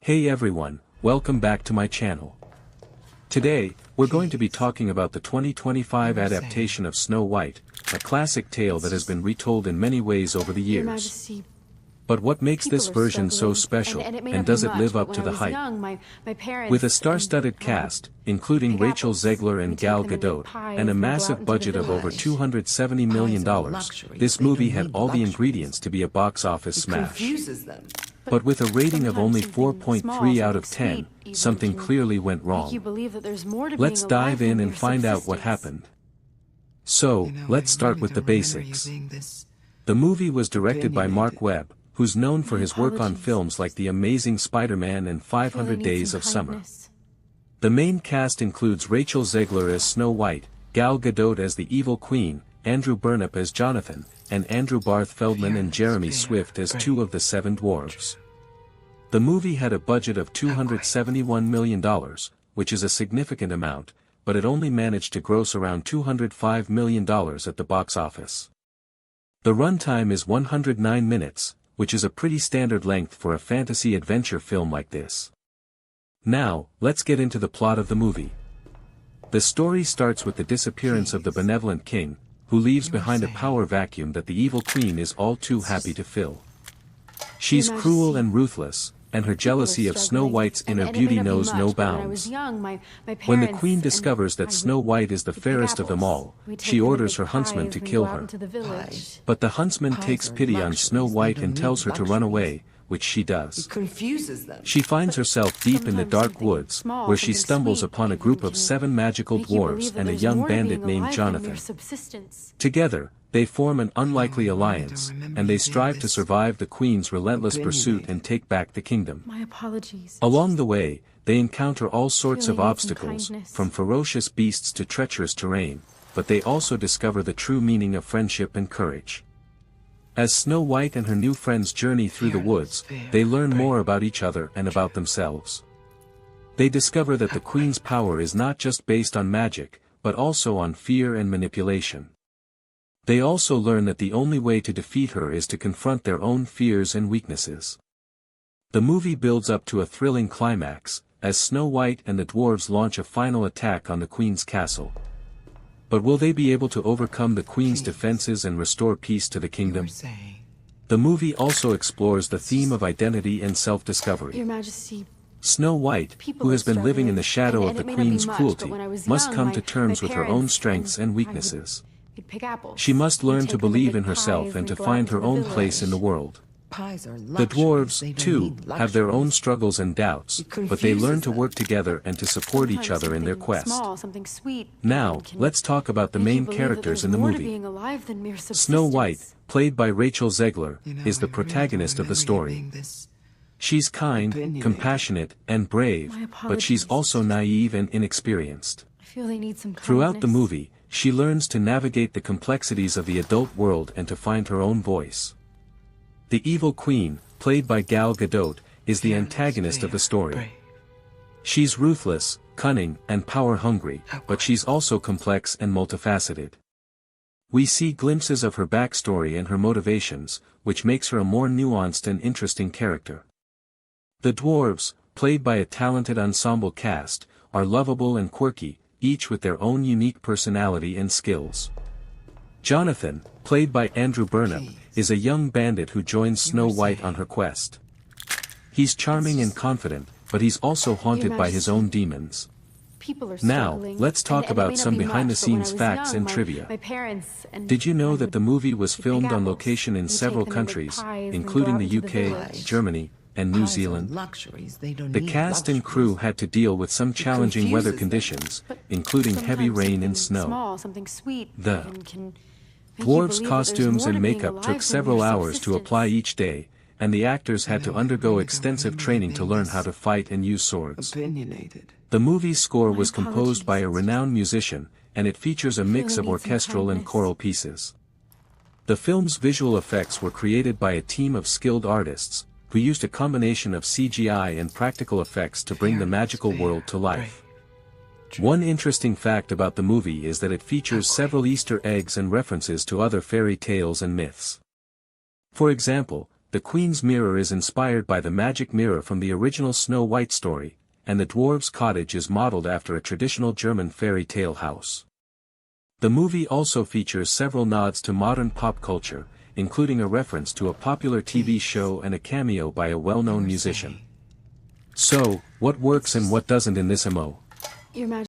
Hey everyone, welcome back to my channel. Today, we're going to be talking about the 2025 adaptation of Snow White, a classic tale that has been retold in many ways over the years. But what makes this version so special, and does it live up to the hype? With a star-studded cast, including Rachel Zegler and Gal Gadot, and a massive budget of over $270 million, this movie had all the ingredients to be a box office smash. But with a rating of only 4.3 out of 10, something clearly went wrong. Let's dive in and find out what happened. So, let's start with the basics. The movie was directed by Mark Webb, who's known for his work on films like The Amazing Spider-Man and 500 Days of Summer. The main cast includes Rachel Zegler as Snow White, Gal Gadot as the Evil Queen, Andrew Burnap as Jonathan, and Andrew Barth Feldman and Jeremy Swift as two of the seven dwarves. The movie had a budget of $271 million, which is a significant amount, but it only managed to gross around $205 million at the box office. The runtime is 109 minutes, which is a pretty standard length for a fantasy adventure film like this. Now, let's get into the plot of the movie. The story starts with the disappearance of the benevolent king, who leaves behind a power vacuum that the evil queen is all too happy to fill. She's cruel and ruthless, and her jealousy of Snow White's inner beauty knows no bounds. When the queen discovers that Snow White is the fairest of them all, she orders her huntsman to kill her. But the huntsman takes pity on Snow White and tells her to run away, which she does. She finds herself deep in the dark woods, where she stumbles upon a group of 7 magical dwarves and a young bandit named Jonathan. Together, they form an unlikely alliance, and they strive to survive the queen's relentless pursuit and take back the kingdom. Along the way, they encounter all sorts of obstacles, from ferocious beasts to treacherous terrain, but they also discover the true meaning of friendship and courage. As Snow White and her new friends journey through the woods, they learn more about each other and about themselves. They discover that the queen's power is not just based on magic, but also on fear and manipulation. They also learn that the only way to defeat her is to confront their own fears and weaknesses. The movie builds up to a thrilling climax, as Snow White and the dwarves launch a final attack on the queen's castle. But will they be able to overcome the queen's defenses and restore peace to the kingdom? The movie also explores the theme of identity and self-discovery. Snow White, who has been living in the shadow of the queen's cruelty, must come to terms with her own strengths and weaknesses. She must learn to believe in herself and to find her own place in the world. The dwarves, too, have their own struggles and doubts, but they learn to work together and to support each other in their quest. Now, let's talk about the main characters in the movie. Snow White, played by Rachel Zegler, is the protagonist of the story. She's kind, compassionate, and brave, but she's also naive and inexperienced. Throughout the movie, she learns to navigate the complexities of the adult world and to find her own voice. The evil queen, played by Gal Gadot, is the antagonist of the story. She's ruthless, cunning, and power-hungry, but she's also complex and multifaceted. We see glimpses of her backstory and her motivations, which makes her a more nuanced and interesting character. The dwarves, played by a talented ensemble cast, are lovable and quirky, each with their own unique personality and skills. Jonathan, played by Andrew Burnap, is a young bandit who joins Snow White on her quest. He's charming and confident, but he's also haunted by his own demons. Now, let's talk about some behind-the-scenes facts and trivia. Did you know that the movie was filmed on location in several countries, including the UK, Germany, and New Zealand? The cast and crew had to deal with some challenging weather conditions, including heavy rain and snow. The dwarves' costumes and makeup took several hours to apply each day, and the actors had to undergo extensive training to learn how to fight and use swords. The movie's score was composed by a renowned musician, and it features a mix of orchestral and choral pieces. The film's visual effects were created by a team of skilled artists, who used a combination of CGI and practical effects to bring the magical world to life. One interesting fact about the movie is that it features several Easter eggs and references to other fairy tales and myths. For example, the Queen's Mirror is inspired by the magic mirror from the original Snow White story, and the dwarves' cottage is modeled after a traditional German fairy tale house. The movie also features several nods to modern pop culture, including a reference to a popular TV show and a cameo by a well-known musician. So, what works and what doesn't in this MO?